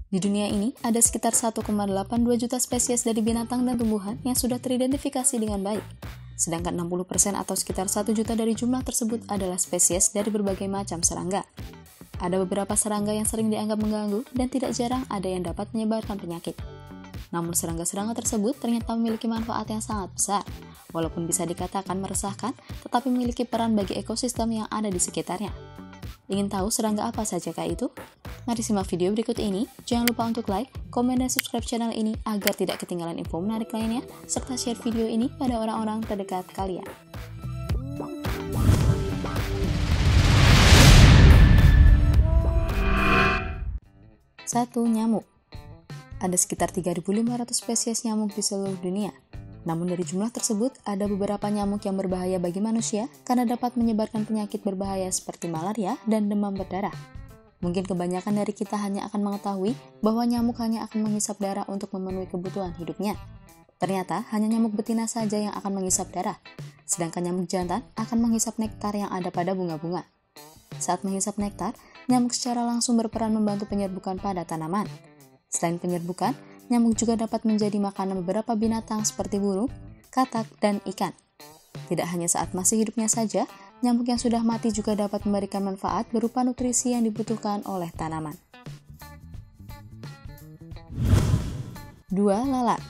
Di dunia ini, ada sekitar 1,82 juta spesies dari binatang dan tumbuhan yang sudah teridentifikasi dengan baik. Sedangkan 60% atau sekitar 1 juta dari jumlah tersebut adalah spesies dari berbagai macam serangga. Ada beberapa serangga yang sering dianggap mengganggu dan tidak jarang ada yang dapat menyebarkan penyakit. Namun serangga-serangga tersebut ternyata memiliki manfaat yang sangat besar. Walaupun bisa dikatakan meresahkan, tetapi memiliki peran bagi ekosistem yang ada di sekitarnya. Ingin tahu serangga apa saja kah itu? Mari simak video berikut ini. Jangan lupa untuk like, komen, dan subscribe channel ini agar tidak ketinggalan info menarik lainnya, serta share video ini pada orang-orang terdekat kalian. 1. Nyamuk. Ada sekitar 3.500 spesies nyamuk di seluruh dunia. Namun dari jumlah tersebut, ada beberapa nyamuk yang berbahaya bagi manusia karena dapat menyebarkan penyakit berbahaya seperti malaria dan demam berdarah. Mungkin kebanyakan dari kita hanya akan mengetahui bahwa nyamuk hanya akan menghisap darah untuk memenuhi kebutuhan hidupnya. Ternyata hanya nyamuk betina saja yang akan menghisap darah, sedangkan nyamuk jantan akan menghisap nektar yang ada pada bunga-bunga. Saat menghisap nektar, nyamuk secara langsung berperan membantu penyerbukan pada tanaman. Selain penyerbukan, nyamuk juga dapat menjadi makanan beberapa binatang seperti burung, katak, dan ikan. Tidak hanya saat masih hidupnya saja, nyamuk yang sudah mati juga dapat memberikan manfaat berupa nutrisi yang dibutuhkan oleh tanaman. 2. Lalat.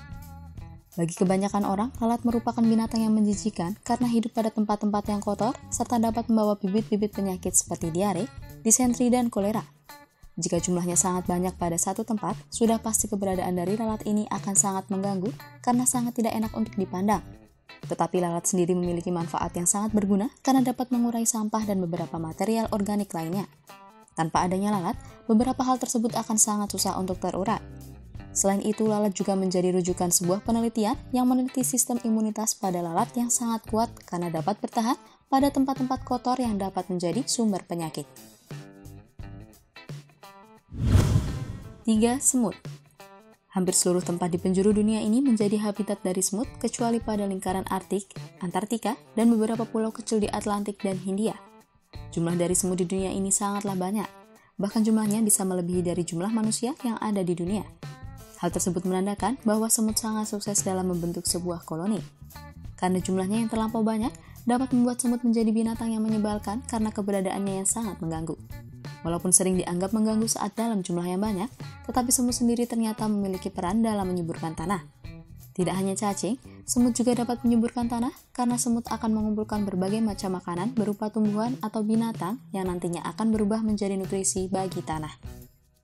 Bagi kebanyakan orang, lalat merupakan binatang yang menjijikan karena hidup pada tempat-tempat yang kotor serta dapat membawa bibit-bibit penyakit seperti diare, disentri, dan kolera. Jika jumlahnya sangat banyak pada satu tempat, sudah pasti keberadaan dari lalat ini akan sangat mengganggu karena sangat tidak enak untuk dipandang. Tetapi lalat sendiri memiliki manfaat yang sangat berguna karena dapat mengurai sampah dan beberapa material organik lainnya. Tanpa adanya lalat, beberapa hal tersebut akan sangat susah untuk terurai. Selain itu, lalat juga menjadi rujukan sebuah penelitian yang meneliti sistem imunitas pada lalat yang sangat kuat karena dapat bertahan pada tempat-tempat kotor yang dapat menjadi sumber penyakit. 3. Semut. Hampir seluruh tempat di penjuru dunia ini menjadi habitat dari semut kecuali pada lingkaran Arktik, Antartika, dan beberapa pulau kecil di Atlantik dan Hindia. Jumlah dari semut di dunia ini sangatlah banyak, bahkan jumlahnya bisa melebihi dari jumlah manusia yang ada di dunia. Hal tersebut menandakan bahwa semut sangat sukses dalam membentuk sebuah koloni. Karena jumlahnya yang terlampau banyak, dapat membuat semut menjadi binatang yang menyebalkan karena keberadaannya yang sangat mengganggu. Walaupun sering dianggap mengganggu saat dalam jumlah yang banyak, tetapi semut sendiri ternyata memiliki peran dalam menyuburkan tanah. Tidak hanya cacing, semut juga dapat menyuburkan tanah karena semut akan mengumpulkan berbagai macam makanan berupa tumbuhan atau binatang yang nantinya akan berubah menjadi nutrisi bagi tanah.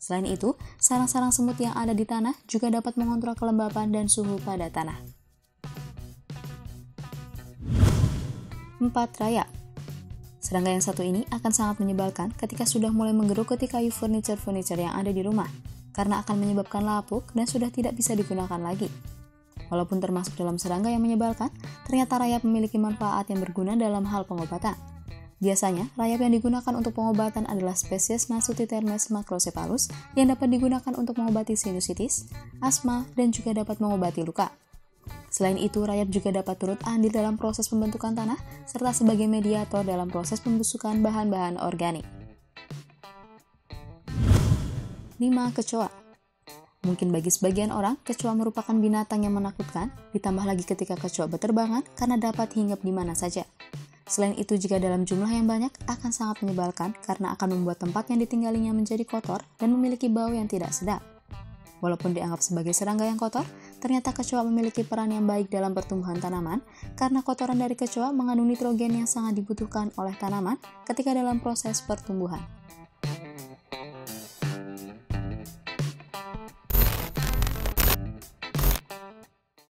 Selain itu, sarang-sarang semut yang ada di tanah juga dapat mengontrol kelembapan dan suhu pada tanah. 4. Rayap. Serangga yang satu ini akan sangat menyebalkan ketika sudah mulai menggerogoti kayu furniture yang ada di rumah, karena akan menyebabkan lapuk dan sudah tidak bisa digunakan lagi. Walaupun termasuk dalam serangga yang menyebalkan, ternyata rayap memiliki manfaat yang berguna dalam hal pengobatan. Biasanya, rayap yang digunakan untuk pengobatan adalah spesies Nasutitermes macrocephalus yang dapat digunakan untuk mengobati sinusitis, asma, dan juga dapat mengobati luka. Selain itu, rayap juga dapat turut andil dalam proses pembentukan tanah serta sebagai mediator dalam proses pembusukan bahan-bahan organik. 5. Kecoa. Mungkin bagi sebagian orang, kecoa merupakan binatang yang menakutkan, ditambah lagi ketika kecoa berterbangan karena dapat hinggap di mana saja. Selain itu, jika dalam jumlah yang banyak, akan sangat menyebalkan karena akan membuat tempat yang ditinggalinya menjadi kotor dan memiliki bau yang tidak sedap. Walaupun dianggap sebagai serangga yang kotor, ternyata kecoa memiliki peran yang baik dalam pertumbuhan tanaman karena kotoran dari kecoa mengandung nitrogen yang sangat dibutuhkan oleh tanaman ketika dalam proses pertumbuhan.